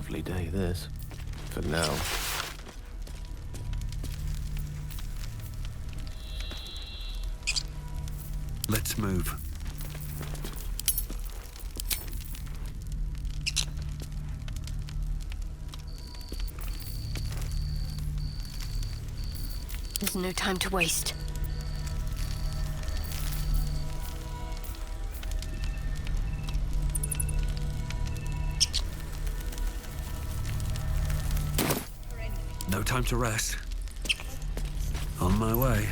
Lovely day, this. For now. Let's move. There's no time to waste. No time to rest. On my way.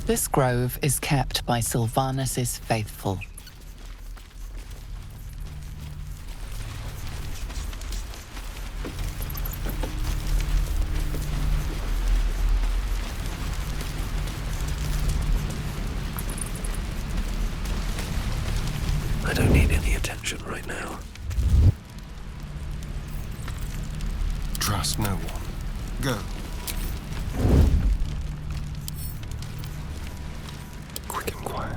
This grove is kept by Sylvanus' faithful. I don't need any attention right now. Trust no one. Go. Quick and quiet.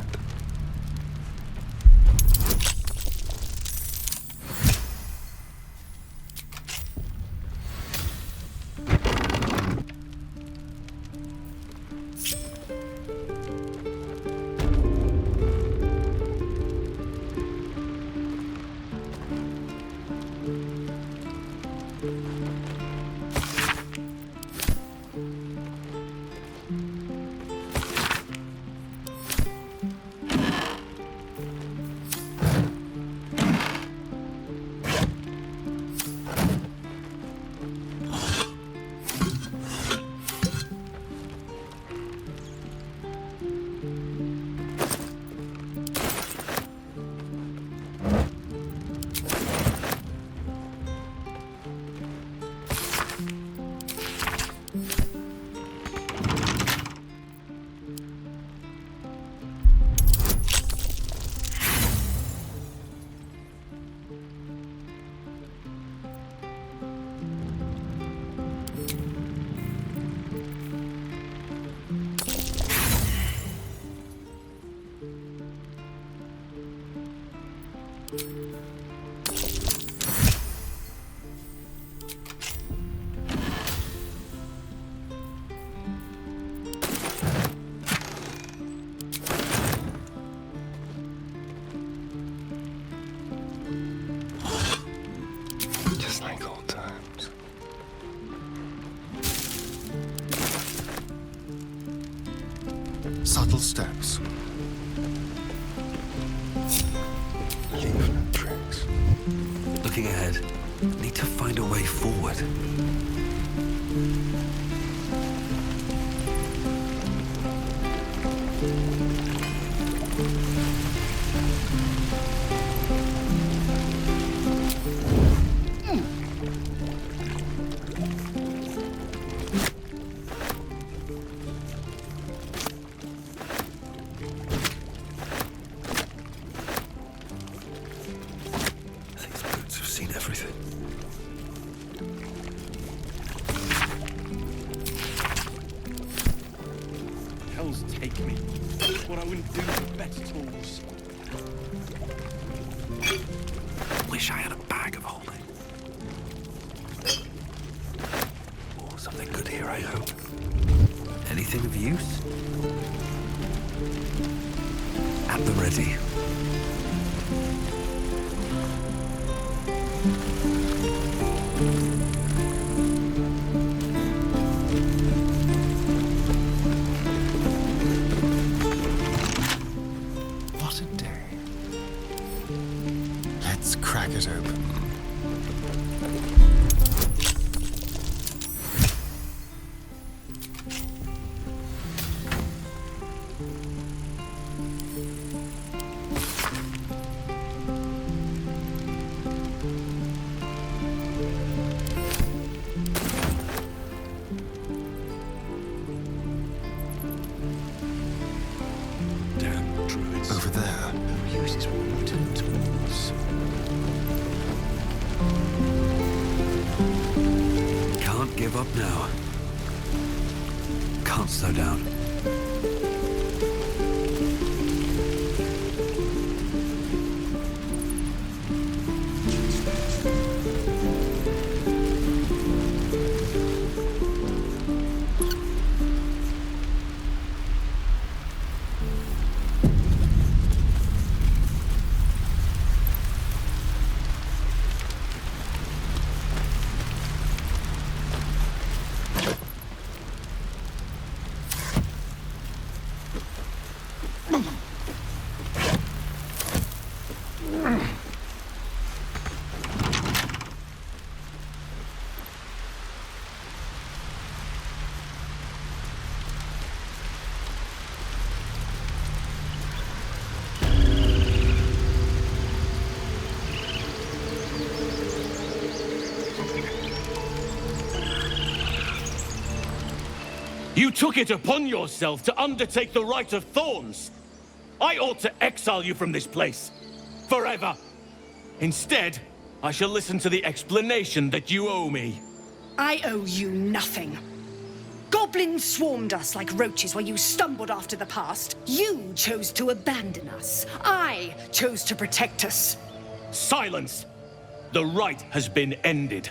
Just like old times. Subtle steps. Leave no tracks. Looking ahead. Need to find a way forward. These boots have seen everything. Hells take me. What I wouldn't do with better tools. Wish I had a bag of holding. Or something good here, I hope. Anything of use? At the ready. What a day. Let's crack it open. Damn druids. Over there. Who uses wooden tools? Can't give up now. Can't slow down. You took it upon yourself to undertake the Rite of Thorns. I ought to exile you from this place. Forever. Instead, I shall listen to the explanation that you owe me. I owe you nothing. Goblins swarmed us like roaches while you stumbled after the past. You chose to abandon us. I chose to protect us. Silence! The rite has been ended.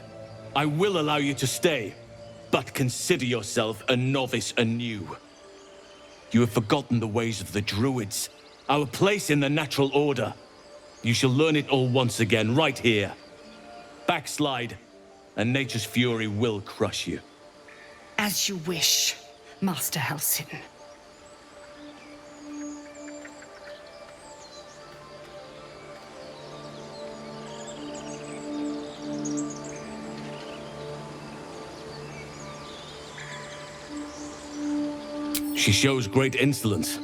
I will allow you to stay, but consider yourself a novice anew. You have forgotten the ways of the druids, our place in the natural order. You shall learn it all once again, right here. Backslide, and nature's fury will crush you. As you wish, Master Halsin. She shows great insolence,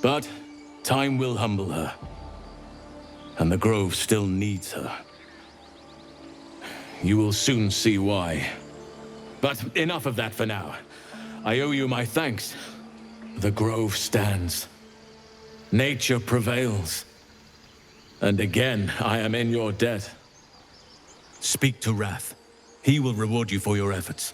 but time will humble her. And the Grove still needs her. You will soon see why. But enough of that for now. I owe you my thanks. The Grove stands. Nature prevails. And again, I am in your debt. Speak to Wrath. He will reward you for your efforts.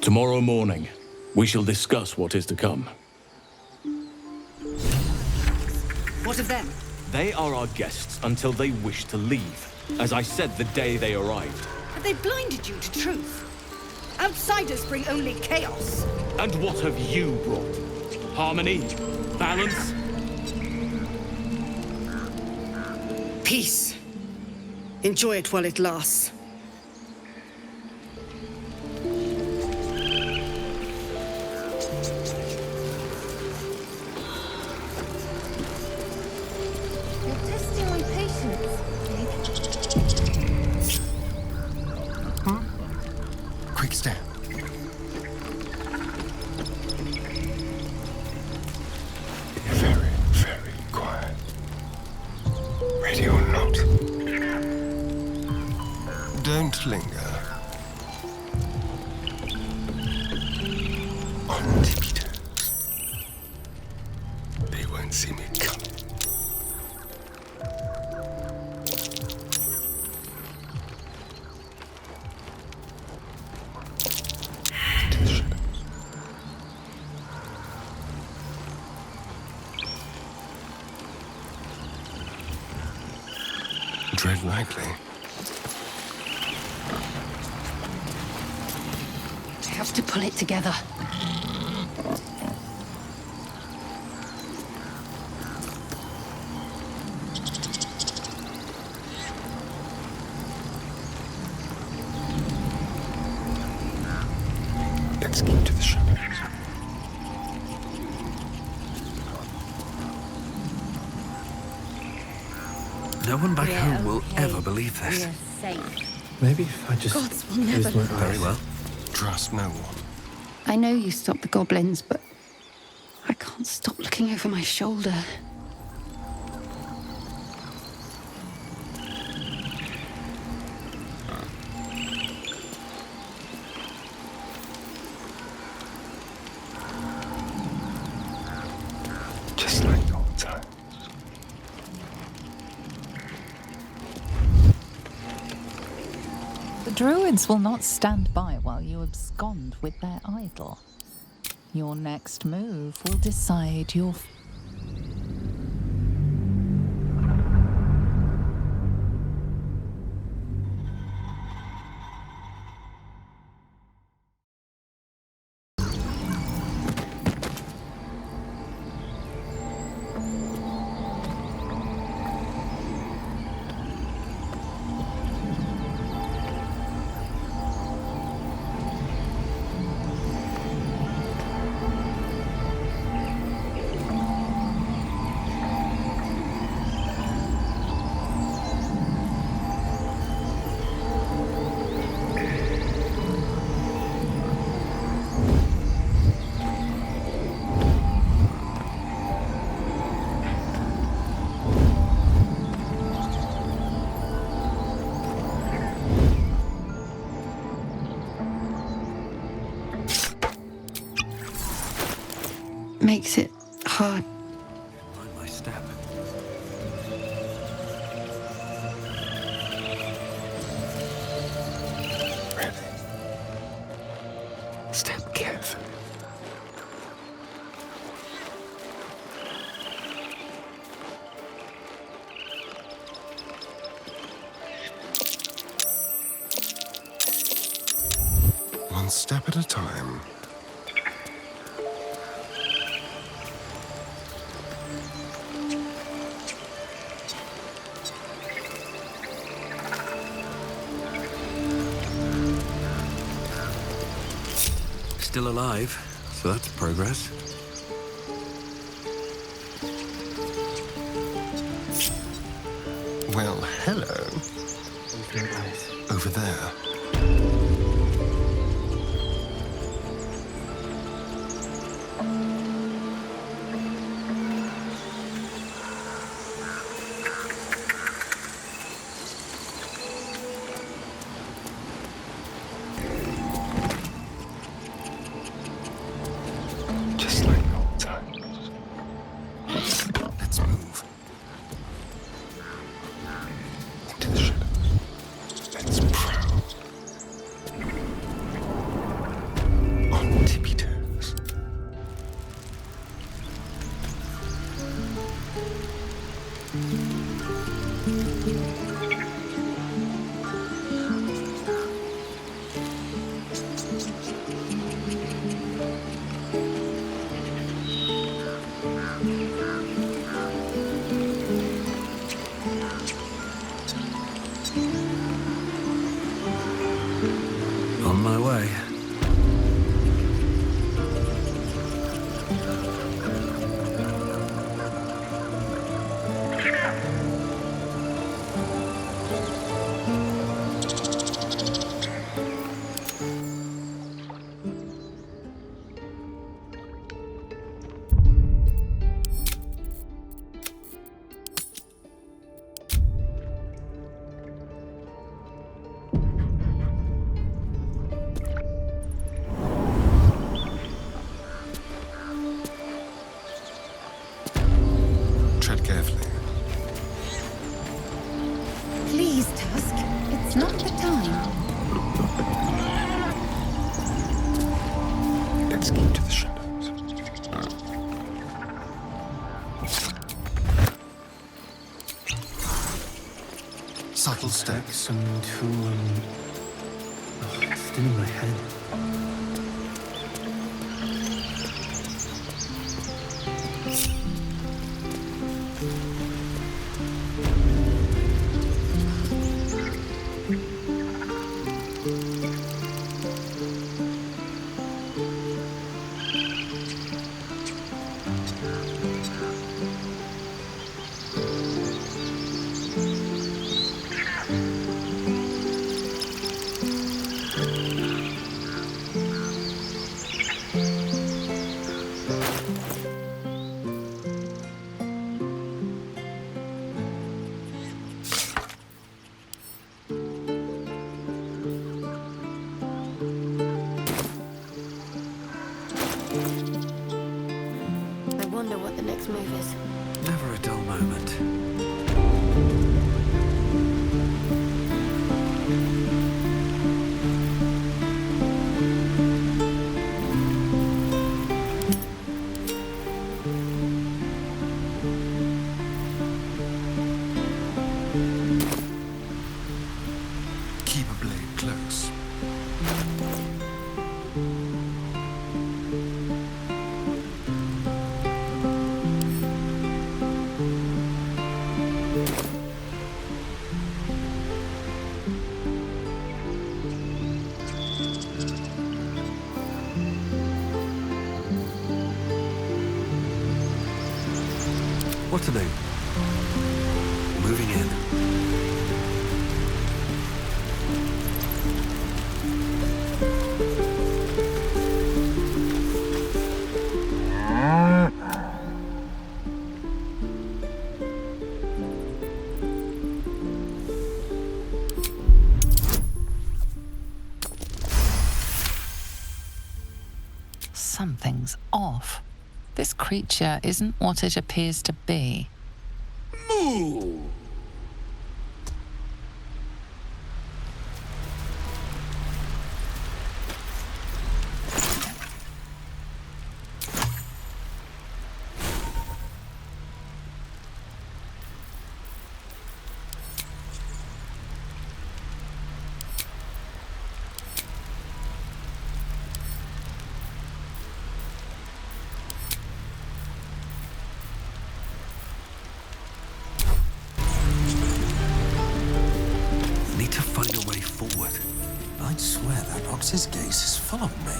Tomorrow morning, we shall discuss what is to come. What of them? They are our guests until they wish to leave, as I said the day they arrived. Have they blinded you to truth? Outsiders bring only chaos. And what have you brought? Harmony? Balance? Peace. Enjoy it while it lasts. Quick step. Very, very quiet. Ready or not. Don't linger. On tippy toes. They won't see me coming. Tread lightly. I have to pull it together. Let's keep to the shadows. No one back home will ever believe this. Maybe if I just Gods will never close my eyes. Very well. Trust no one. I know you stopped the goblins, but I can't stop looking over my shoulder. Just like old times. The druids will not stand by while you abscond with their idol. Your next move will decide your makes it hard. Mind my step. Really? Step carefully. One step at a time. Still alive, so that's progress. Well, hello. Over there. Just like old times. Let's move. Into the shadows. Let's prowl. On tippy toes. On my way. Tread carefully. Please, Tusk. It's not the time. Let's keep to the shadows. Subtle steps. Some to it's still in my head. I wonder what the next move is. Never a dull moment. Keep a blade close. What to do? Moving in. Something's off. This creature isn't what it appears to be. Moo! Need to find a way forward. I'd swear that ox's gaze is following me.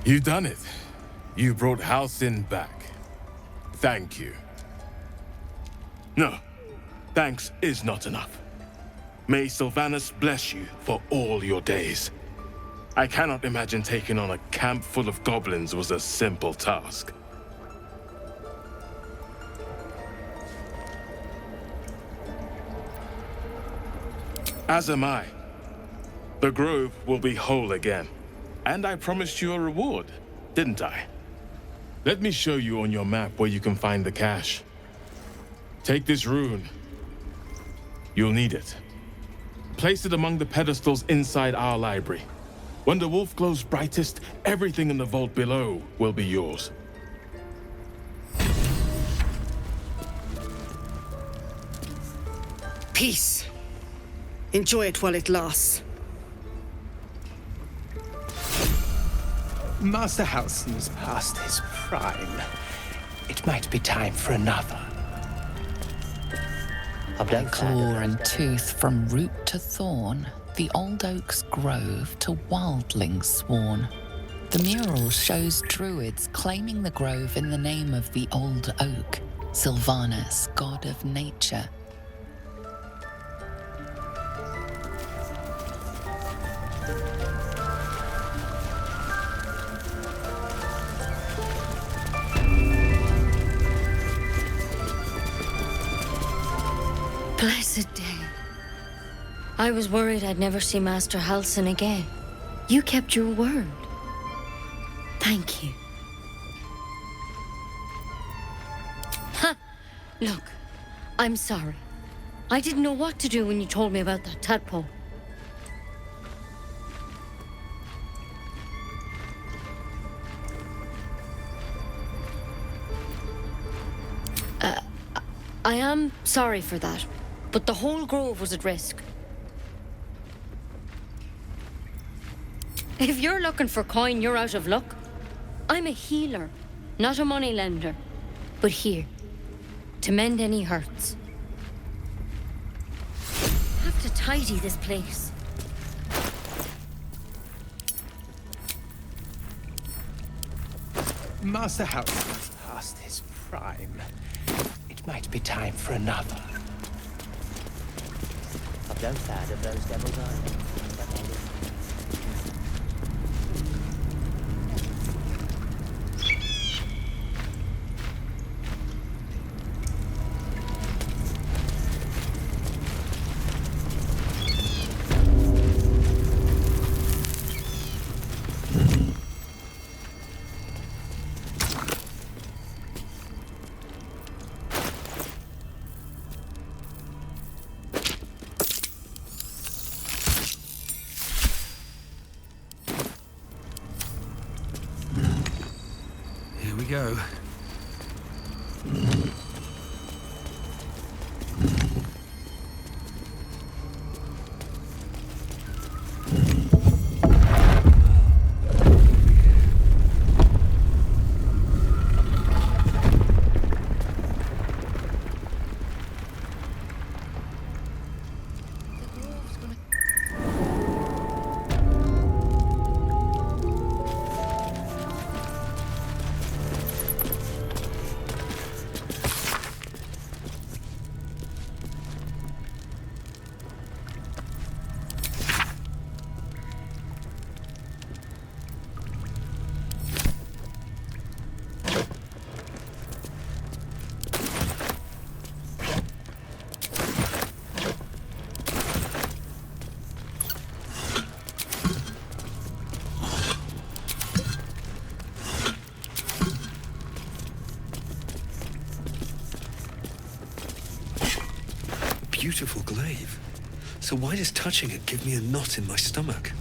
You've done it. You brought Halcyon back. Thank you. No, thanks is not enough. May Sylvanus bless you for all your days. I cannot imagine taking on a camp full of goblins was a simple task. As am I. The grove will be whole again. And I promised you a reward, didn't I? Let me show you on your map where you can find the cache. Take this rune. You'll need it. Place it among the pedestals inside our library. When the wolf glows brightest, everything in the vault below will be yours. Peace. Enjoy it while it lasts. Master Halcyon's past his prime. It might be time for another. Claw and tooth from root to thorn, the old oak's grove to wildlings sworn. The mural shows druids claiming the grove in the name of the old oak, Sylvanus, god of nature. Blessed day. I was worried I'd never see Master Halcyon again. You kept your word. Thank you. Ha! Look, I'm sorry. I didn't know what to do when you told me about that tadpole. I am sorry for that, but the whole grove was at risk. If you're looking for coin, you're out of luck. I'm a healer, not a moneylender. But here, to mend any hurts. Have to tidy this place. Master Halcyon's past his prime. It might be time for another. I've no third of those devils either. beautiful glaive. So why does touching it give me a knot in my stomach?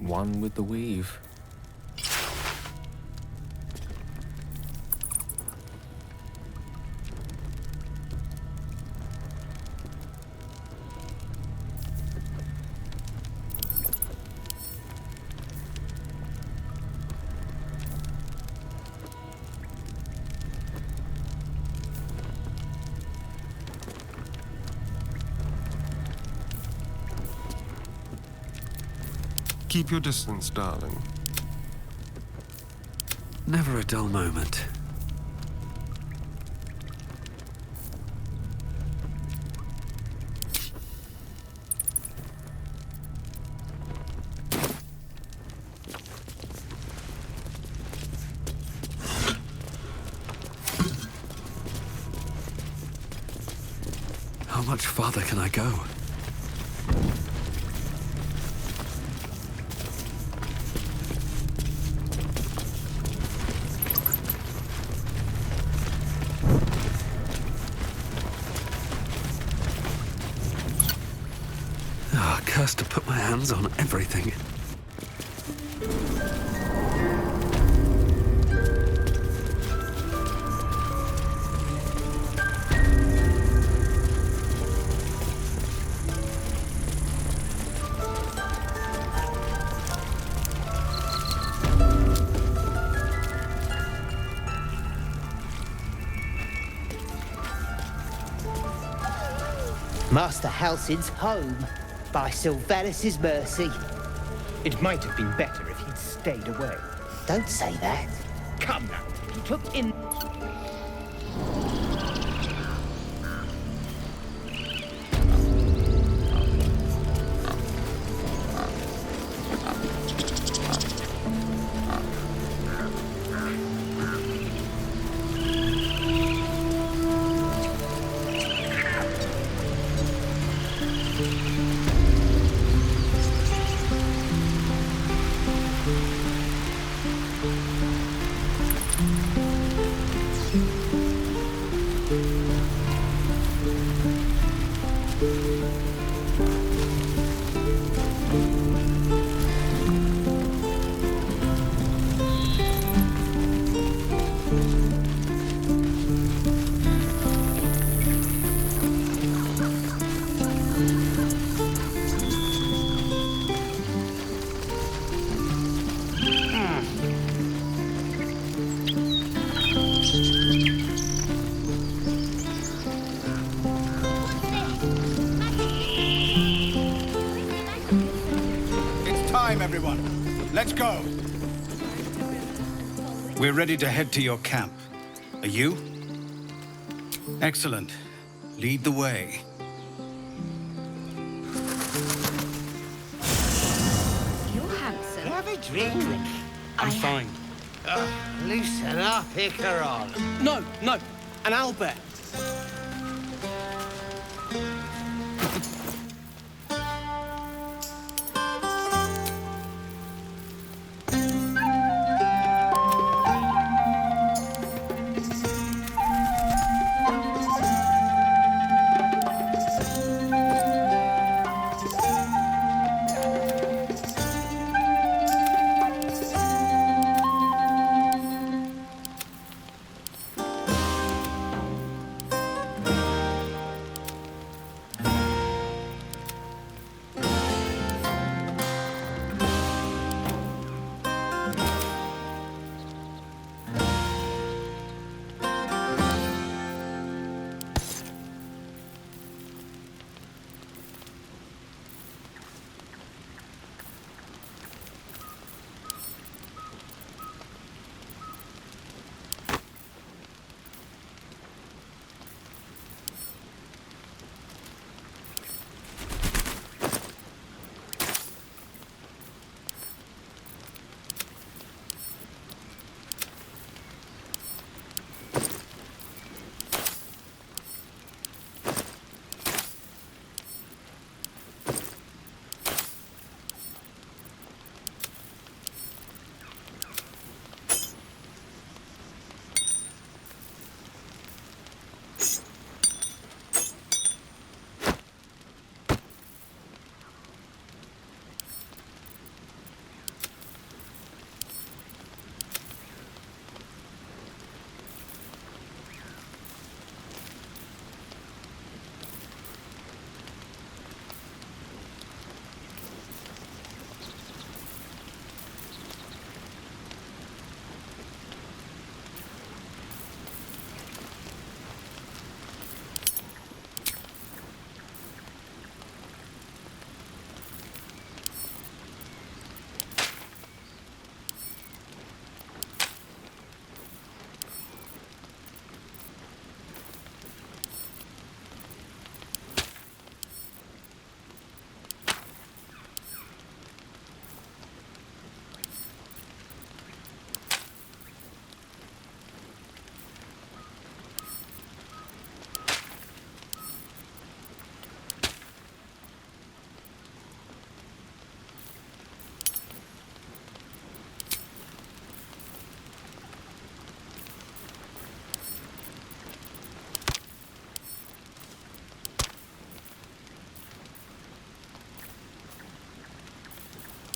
One with the weave. Keep your distance, darling. Never a dull moment. How much farther can I go? Cursed to put my hands on everything. Master Halsin's home, by Sylvanus' mercy. It might have been better if he'd stayed away. Don't say that. Come now, he took in... Everyone, let's go. We're ready to head to your camp. Are you? Excellent. Lead the way. You're handsome. Have a drink. I'm fine. Loosen up, Icaron. No, an Albert.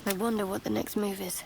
I wonder what the next move is.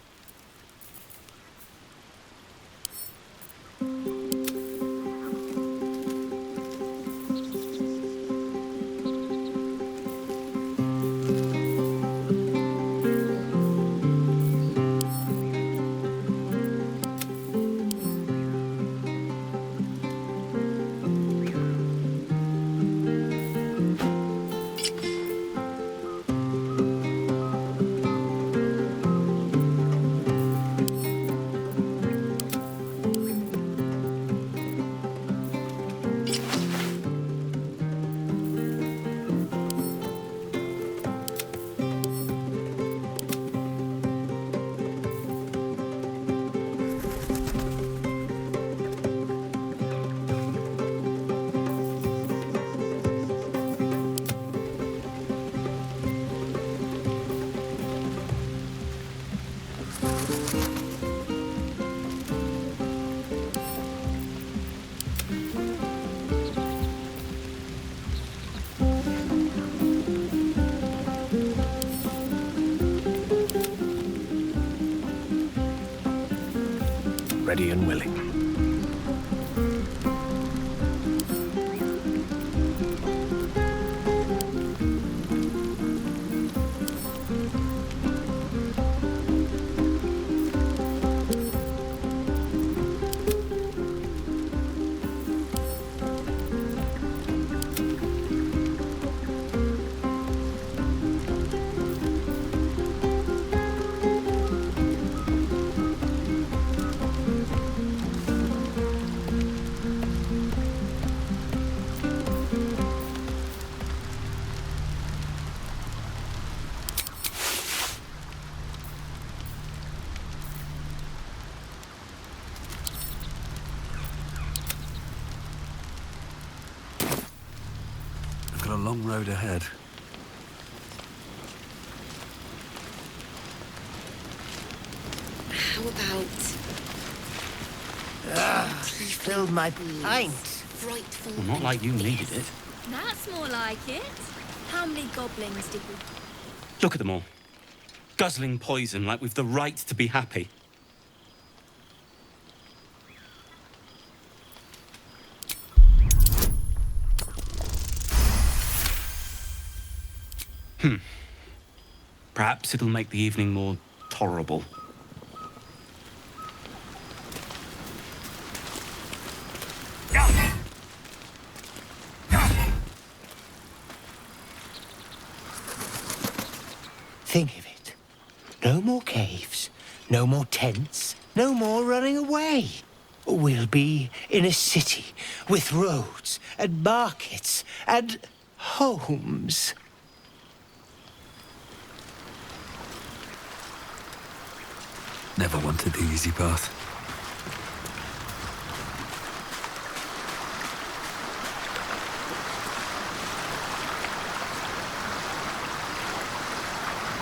Ready and willing. A long road ahead. How about... He filled my pint. Frightful... Well, not like you needed it. That's more like it. How many goblins did we... Look at them all. Guzzling poison like we've the right to be happy. Perhaps it'll make the evening more tolerable. Think of it. No more caves, no more tents, no more running away. We'll be in a city with roads and markets and homes. Never wanted the easy path.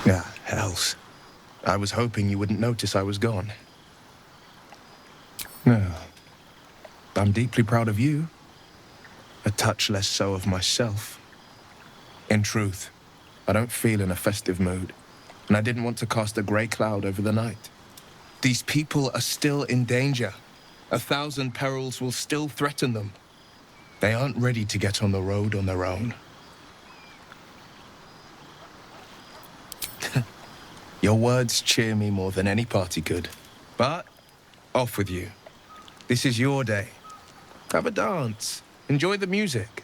Ah, hells. I was hoping you wouldn't notice I was gone. No. I'm deeply proud of you. A touch less so of myself. In truth, I don't feel in a festive mood, and I didn't want to cast a grey cloud over the night. These people are still in danger. 1,000 perils will still threaten them. They aren't ready to get on the road on their own. Your words cheer me more than any party could. But, off with you. This is your day. Have a dance. Enjoy the music.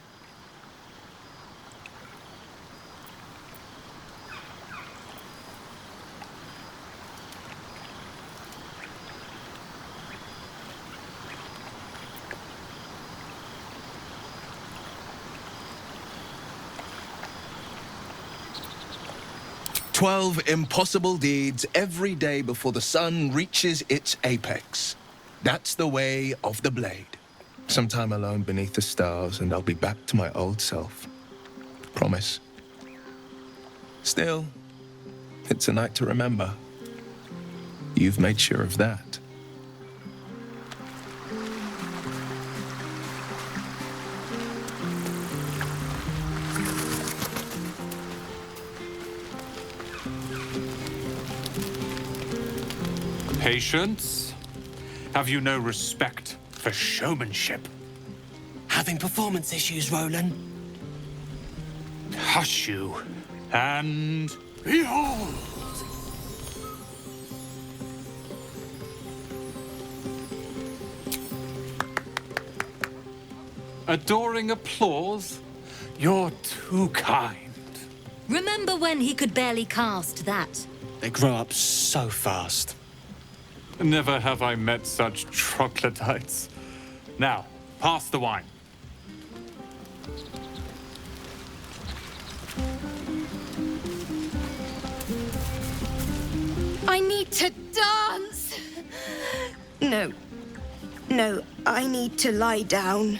"12 impossible deeds every day before the sun reaches its apex. That's the way of the blade. Sometime alone beneath the stars, and I'll be back to my old self. Promise. Still, it's a night to remember. You've made sure of that." Patience? Have you no respect for showmanship? Having performance issues, Roland? Hush you, and behold! Adoring applause? You're too kind. Remember when he could barely cast that? They grow up so fast. Never have I met such troglodytes. Now, pass the wine. I need to dance! No. No, I need to lie down.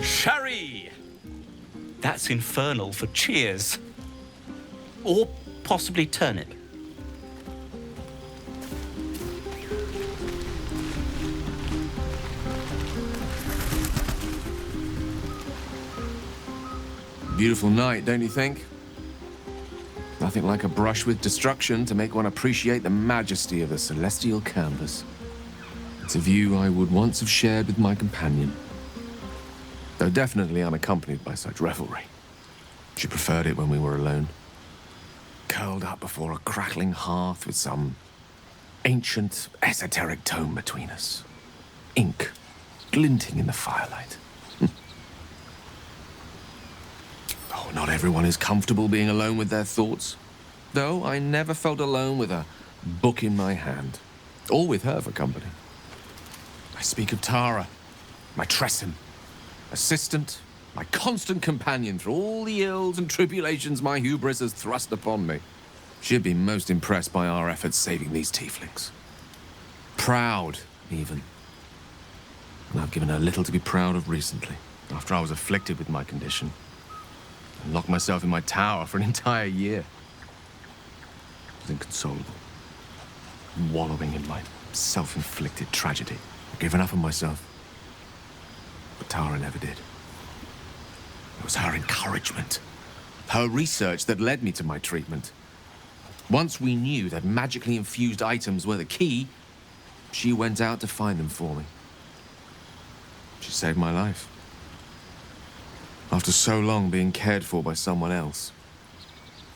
Sherry! That's infernal for cheers. Or possibly turnip. Beautiful night, don't you think? Nothing like a brush with destruction to make one appreciate the majesty of the celestial canvas. It's a view I would once have shared with my companion. Though definitely unaccompanied by such revelry. She preferred it when we were alone. Curled up before a crackling hearth with some ancient, esoteric tome between us. Ink glinting in the firelight. Oh, not everyone is comfortable being alone with their thoughts. Though I never felt alone with a book in my hand. Or with her for company. I speak of Tara, my Tressim. Assistant, my constant companion through all the ills and tribulations my hubris has thrust upon me. She'd been most impressed by our efforts saving these tieflings. Proud, even. And I've given her little to be proud of recently, after I was afflicted with my condition. And locked myself in my tower for an entire year. I was inconsolable. Wallowing in my self-inflicted tragedy. I'd given up on myself. But Tara never did. It was her encouragement, her research that led me to my treatment. Once we knew that magically infused items were the key, she went out to find them for me. She saved my life. After so long being cared for by someone else,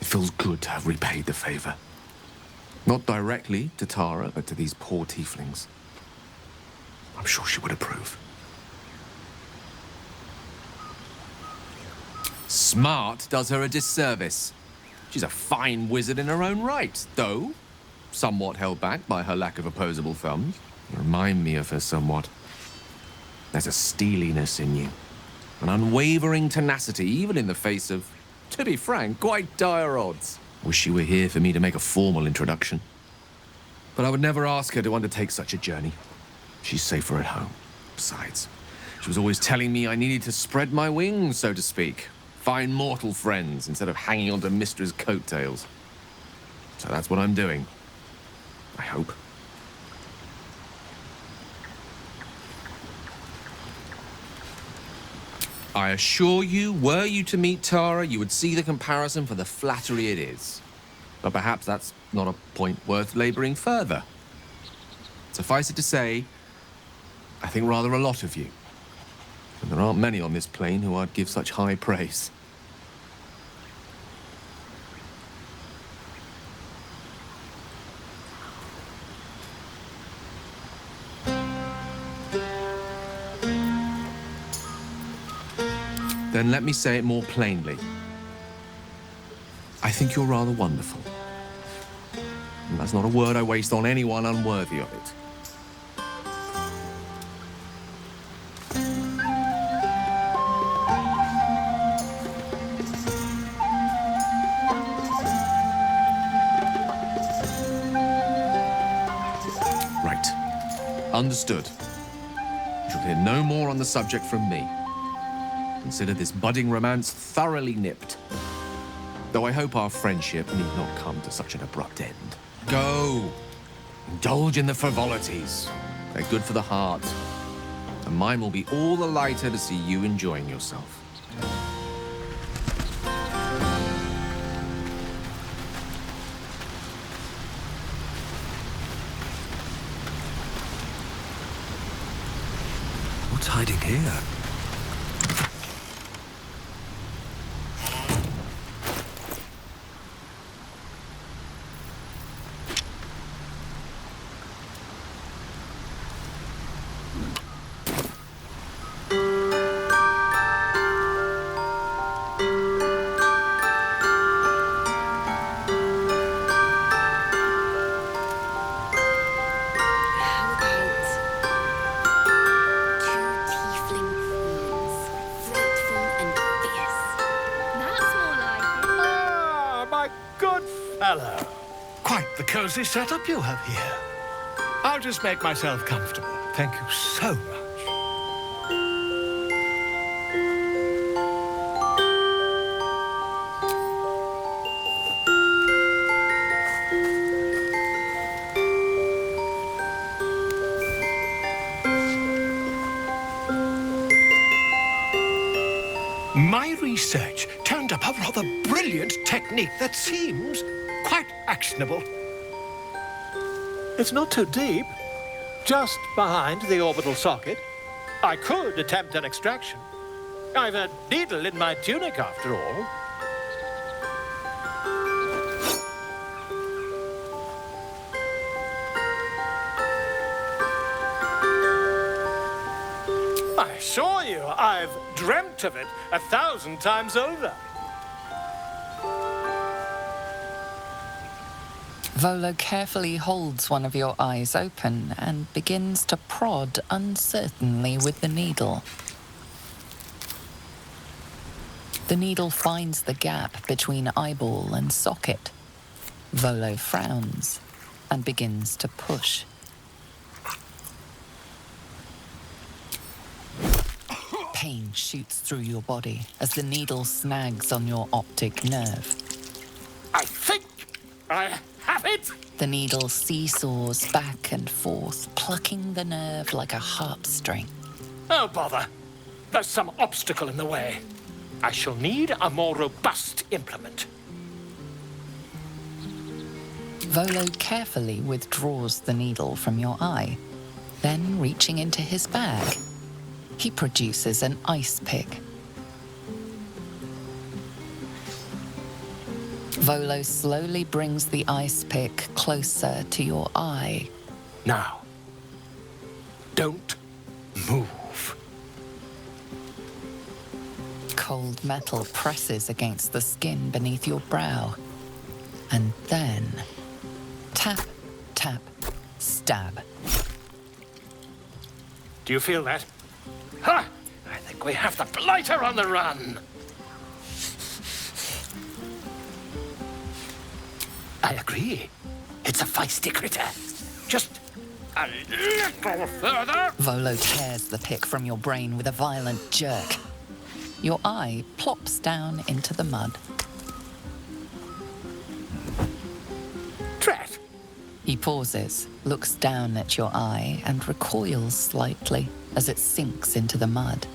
it feels good to have repaid the favor. Not directly to Tara, but to these poor tieflings. I'm sure she would approve. Smart does her a disservice. She's a fine wizard in her own right, though somewhat held back by her lack of opposable thumbs. You remind me of her somewhat. There's a steeliness in you, an unwavering tenacity, even in the face of, to be frank, quite dire odds. Wish she were here for me to make a formal introduction. But I would never ask her to undertake such a journey. She's safer at home. Besides, she was always telling me I needed to spread my wings, so to speak. Find mortal friends instead of hanging onto Mistra's coattails. So that's what I'm doing. I hope. I assure you, were you to meet Tara, you would see the comparison for the flattery it is. But perhaps that's not a point worth laboring further. Suffice it to say, I think rather a lot of you. And there aren't many on this plane who I'd give such high praise. Then let me say it more plainly. I think you're rather wonderful. And that's not a word I waste on anyone unworthy of it. Right. Understood. You shall hear no more on the subject from me. Consider this budding romance thoroughly nipped. Though I hope our friendship need not come to such an abrupt end. Go! Indulge in the frivolities. They're good for the heart. And mine will be all the lighter to see you enjoying yourself. What's hiding here? Cozy setup you have here. I'll just make myself comfortable. Thank you so much. My research turned up a rather brilliant technique that seems quite actionable. It's not too deep, just behind the orbital socket. I could attempt an extraction. I've a needle in my tunic, after all. I assure you, I've dreamt of it 1,000 times over. Volo carefully holds one of your eyes open and begins to prod uncertainly with the needle. The needle finds the gap between eyeball and socket. Volo frowns and begins to push. Pain shoots through your body as the needle snags on your optic nerve. I think I have it! The needle seesaws back and forth, plucking the nerve like a heartstring. Oh, bother. There's some obstacle in the way. I shall need a more robust implement. Volo carefully withdraws the needle from your eye. Then, reaching into his bag, he produces an ice pick. Volo slowly brings the ice pick closer to your eye. Now, don't move. Cold metal presses against the skin beneath your brow. And then, tap, tap, stab. Do you feel that? Ha! I think we have the blighter on the run. I agree. It's a feisty critter. Just a little further. Volo tears the pick from your brain with a violent jerk. Your eye plops down into the mud. Drat! He pauses, looks down at your eye, and recoils slightly as it sinks into the mud.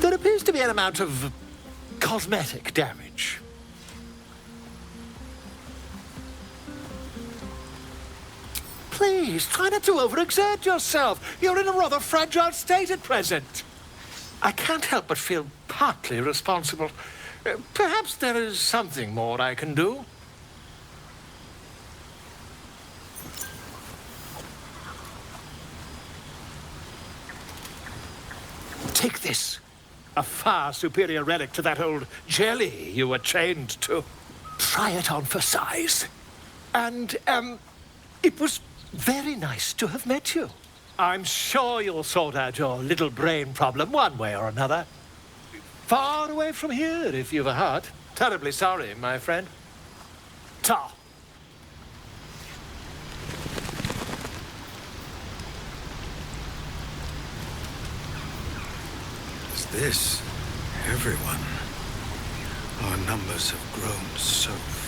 There appears to be an amount of cosmetic damage. Please, try not to overexert yourself. You're in a rather fragile state at present. I can't help but feel partly responsible. Perhaps there is something more I can do. Take this. A far superior relic to that old jelly you were chained to. Try it on for size. And, it was very nice to have met you. I'm sure you'll sort out your little brain problem one way or another. Far away from here, if you've a heart. Terribly sorry, my friend. Ta. Is this everyone? Our numbers have grown so few.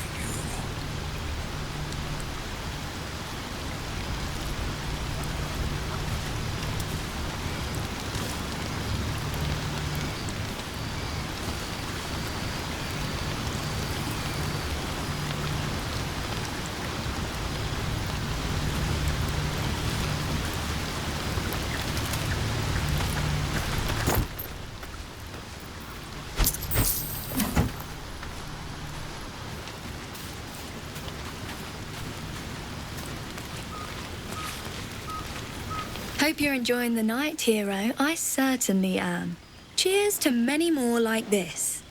Hope you're enjoying the night, hero. I certainly am. Cheers to many more like this.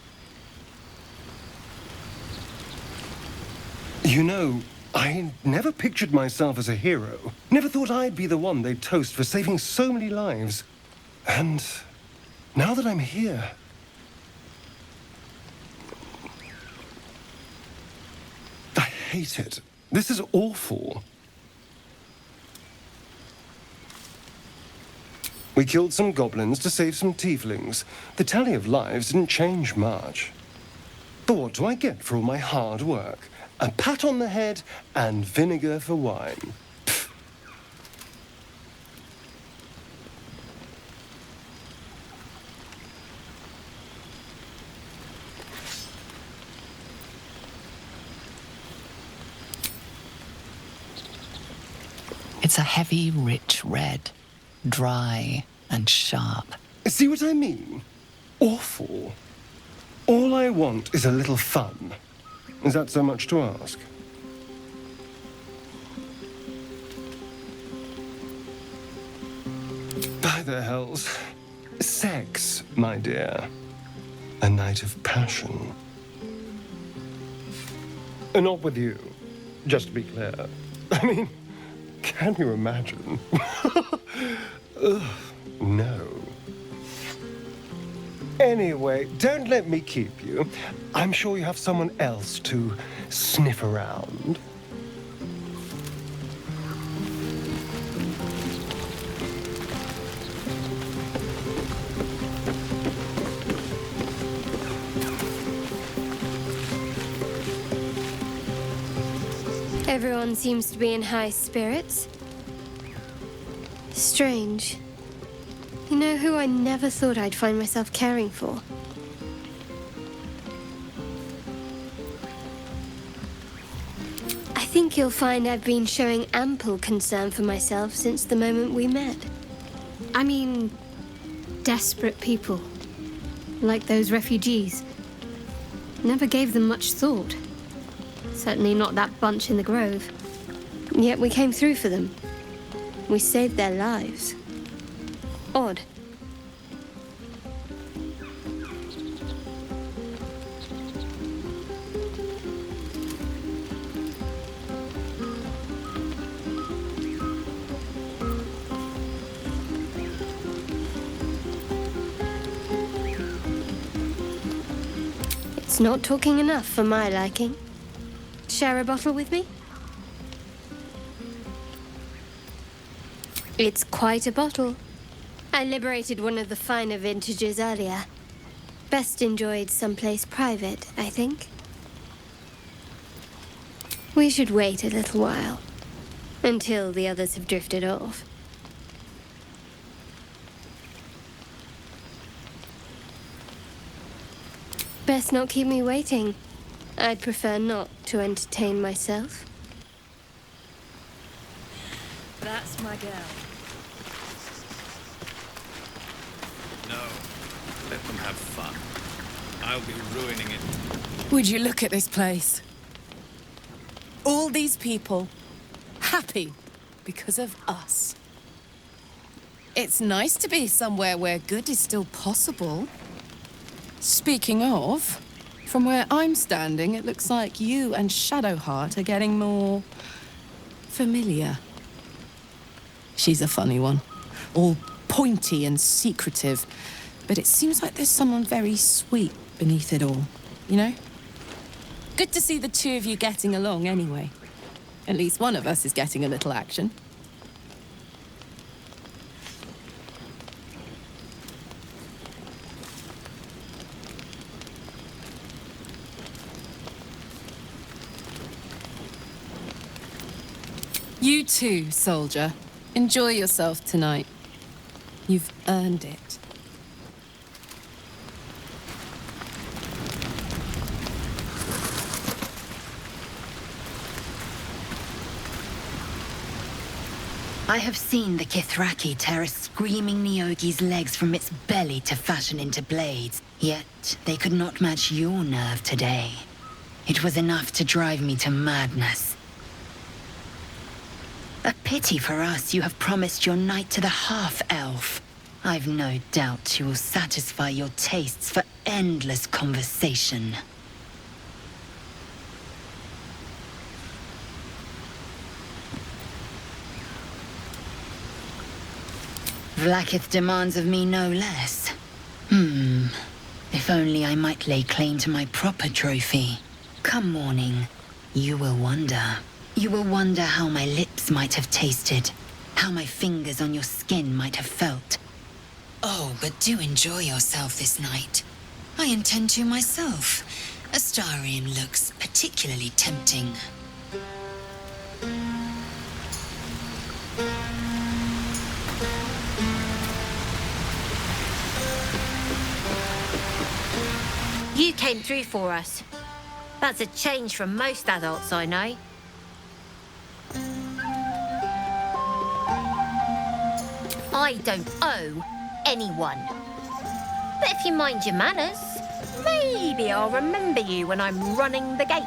You know, I never pictured myself as a hero. Never thought I'd be the one they'd toast for saving so many lives. And now that I'm here... I hate it. This is awful. We killed some goblins to save some tieflings. The tally of lives didn't change much. But what do I get for all my hard work? A pat on the head and vinegar for wine. Pfft. It's a heavy, rich red, dry and sharp. See what I mean? Awful. All I want is a little fun. Is that so much to ask? By the hells. Sex, my dear. A night of passion. Not with you, just to be clear. I mean, can you imagine? Ugh, no. Anyway, don't let me keep you. I'm sure you have someone else to sniff around. Everyone seems to be in high spirits. Strange. You know who I never thought I'd find myself caring for? I think you'll find I've been showing ample concern for myself since the moment we met. I mean, desperate people. Like those refugees. Never gave them much thought. Certainly not that bunch in the grove. Yet we came through for them. We saved their lives. Odd. It's not talking enough for my liking. Share a bottle with me? It's quite a bottle. I liberated one of the finer vintages earlier. Best enjoyed someplace private, I think. We should wait a little while, until the others have drifted off. Best not keep me waiting. I'd prefer not to entertain myself. That's my girl. No. Let them have fun. I'll be ruining it. Would you look at this place? All these people, happy because of us. It's nice to be somewhere where good is still possible. Speaking of, from where I'm standing, it looks like you and Shadowheart are getting more familiar. She's a funny one, all pointy and secretive, but it seems like there's someone very sweet beneath it all, you know? Good to see the two of you getting along anyway. At least one of us is getting a little action. You too, soldier. Enjoy yourself tonight. You've earned it. I have seen the Kithraki tear a screaming Nyogi's legs from its belly to fashion into blades, yet they could not match your nerve today. It was enough to drive me to madness. A pity for us you have promised your night to the half-elf. I've no doubt you will satisfy your tastes for endless conversation. Vlaakith demands of me no less. If only I might lay claim to my proper trophy. Come morning, you will wonder. You will wonder how my lips might have tasted, how my fingers on your skin might have felt. Oh, but do enjoy yourself this night. I intend to myself. Astarion looks particularly tempting. You came through for us. That's a change from most adults I know. I don't owe anyone. But if you mind your manners, maybe I'll remember you when I'm running the gate.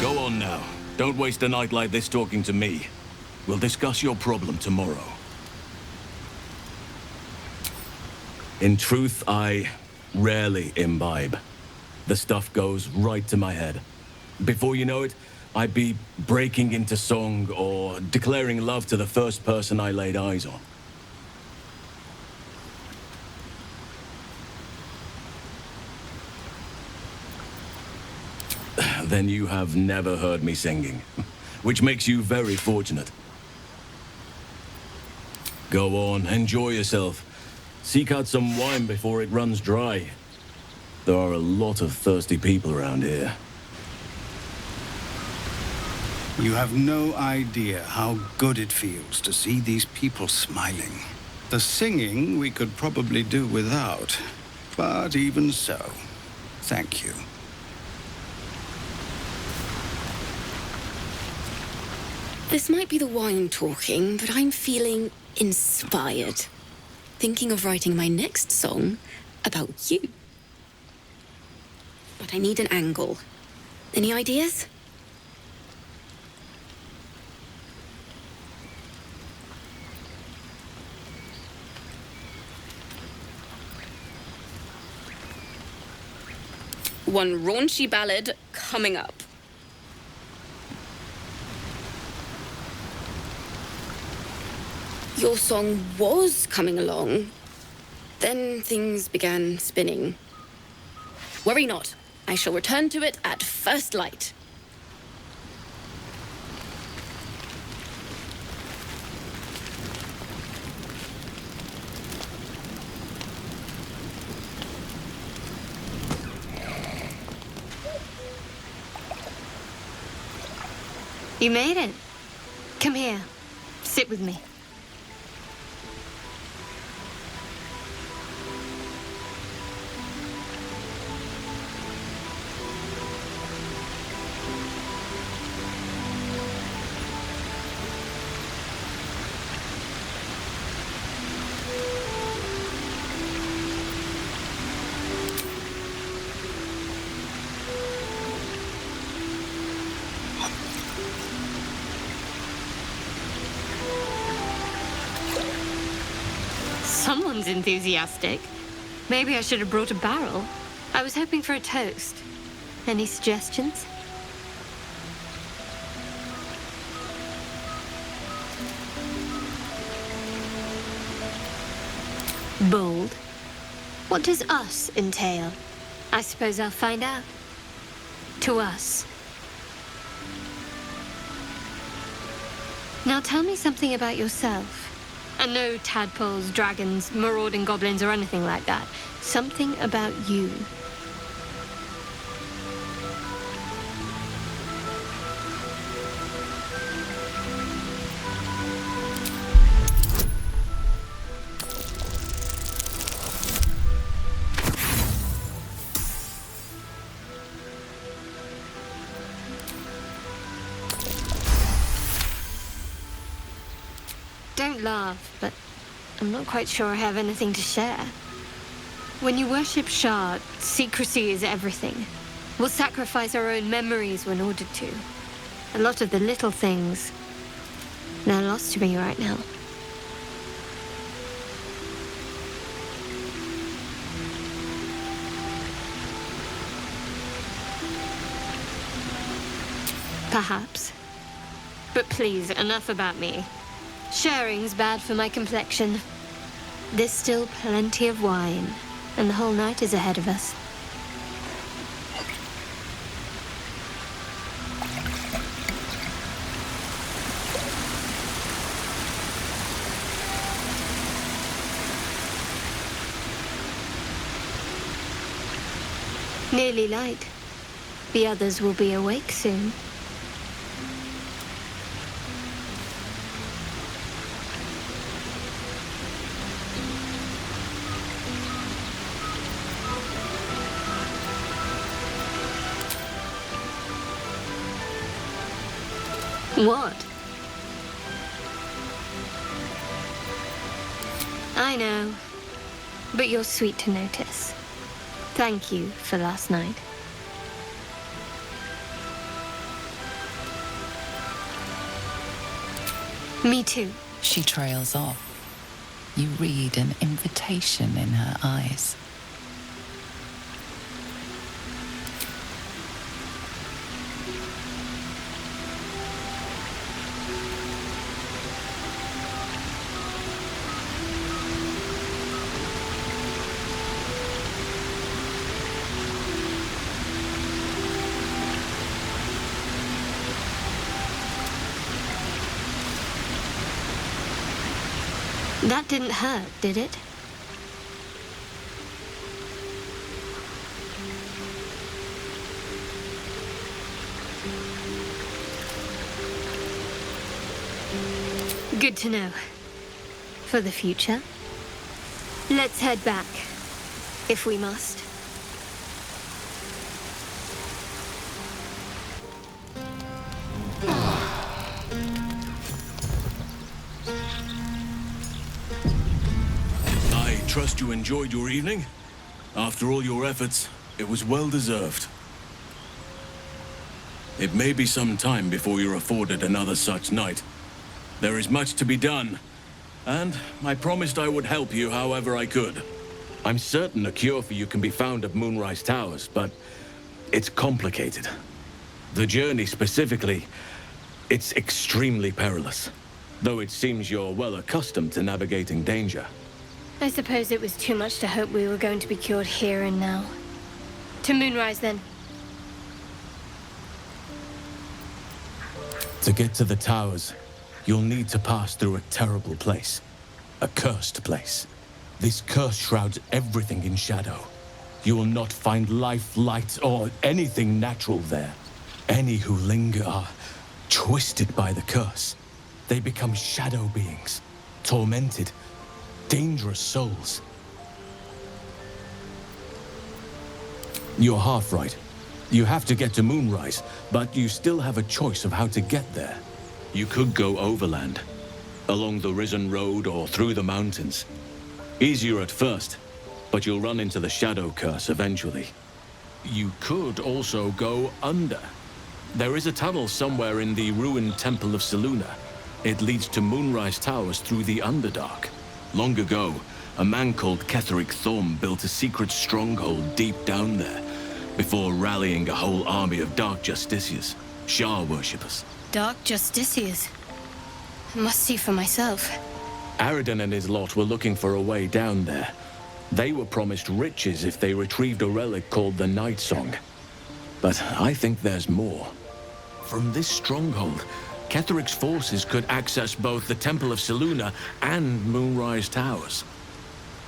Go on now. Don't waste a night like this talking to me. We'll discuss your problem tomorrow. In truth, I rarely imbibe. The stuff goes right to my head. Before you know it, I'd be breaking into song or declaring love to the first person I laid eyes on. Then you have never heard me singing, which makes you very fortunate. Go on, enjoy yourself. Seek out some wine before it runs dry. There are a lot of thirsty people around here. You have no idea how good it feels to see these people smiling. The singing we could probably do without, but even so, thank you. This might be the wine talking, but I'm feeling inspired. Thinking of writing my next song about you. But I need an angle. Any ideas? One raunchy ballad coming up. Your song was coming along. Then things began spinning. Worry not. I shall return to it at first light. You made it. Come here. Sit with me. Someone's enthusiastic. Maybe I should have brought a barrel. I was hoping for a toast. Any suggestions? Bold. What does us entail? I suppose I'll find out. To us. Now tell me something about yourself. And no tadpoles, dragons, marauding goblins, or anything like that. Something about you. Don't laugh, but I'm not quite sure I have anything to share. When you worship Shah, secrecy is everything. We'll sacrifice our own memories when ordered to. A lot of the little things, they're lost to me right now. Perhaps. But please, enough about me. Sharing's bad for my complexion. There's still plenty of wine, and the whole night is ahead of us. Nearly light. The others will be awake soon. What? I know, but you're sweet to notice. Thank you for last night. Me too. She trails off. You read an invitation in her eyes. That didn't hurt, did it? Good to know. For the future. Let's head back, if we must. Trust you enjoyed your evening. After all your efforts, it was well deserved. It may be some time before you're afforded another such night. There is much to be done, and I promised I would help you however I could. I'm certain a cure for you can be found at Moonrise Towers, but it's complicated. The journey specifically, it's extremely perilous, though it seems you're well accustomed to navigating danger. I suppose it was too much to hope we were going to be cured here and now. To Moonrise, then. To get to the towers, you'll need to pass through a terrible place. A cursed place. This curse shrouds everything in shadow. You will not find life, light, or anything natural there. Any who linger are twisted by the curse. They become shadow beings, tormented, dangerous souls. You're half right. You have to get to Moonrise, but you still have a choice of how to get there. You could go overland, along the Risen Road or through the mountains. Easier at first, but you'll run into the shadow curse eventually. You could also go under. There is a tunnel somewhere in the ruined Temple of Selûne. It leads to Moonrise Towers through the Underdark. Long ago, a man called Ketheric Thorm built a secret stronghold deep down there, before rallying a whole army of Dark Justiciars, Shah worshippers. Dark Justiciars. I must see for myself. Aridin and his lot were looking for a way down there. They were promised riches if they retrieved a relic called the Night Song. But I think there's more. From this stronghold, Ketheric's forces could access both the Temple of Selûne and Moonrise Towers.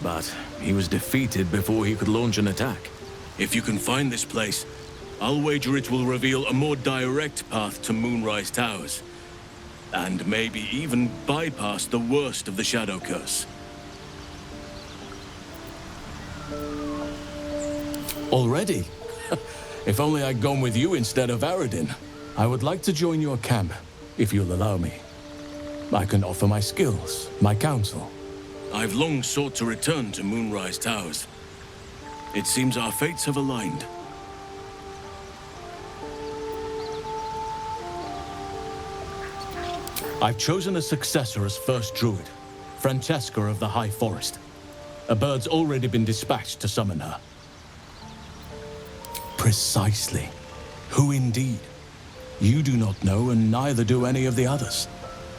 But he was defeated before he could launch an attack. If you can find this place, I'll wager it will reveal a more direct path to Moonrise Towers. And maybe even bypass the worst of the Shadow Curse. Already? If only I'd gone with you instead of Aridin. I would like to join your camp, if you'll allow me. I can offer my skills, my counsel. I've long sought to return to Moonrise Towers. It seems our fates have aligned. I've chosen a successor as first druid, Francesca of the High Forest. A bird's already been dispatched to summon her. Precisely. Who indeed? You do not know, and neither do any of the others.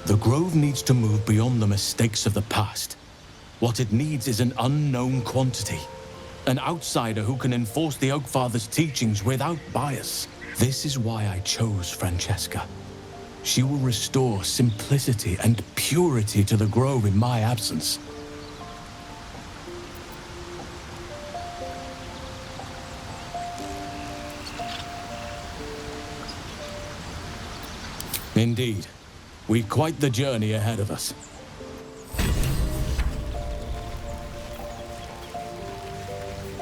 The Grove needs to move beyond the mistakes of the past. What it needs is an unknown quantity. An outsider who can enforce the Oakfather's teachings without bias. This is why I chose Francesca. She will restore simplicity and purity to the Grove in my absence. Indeed. We've quite the journey ahead of us.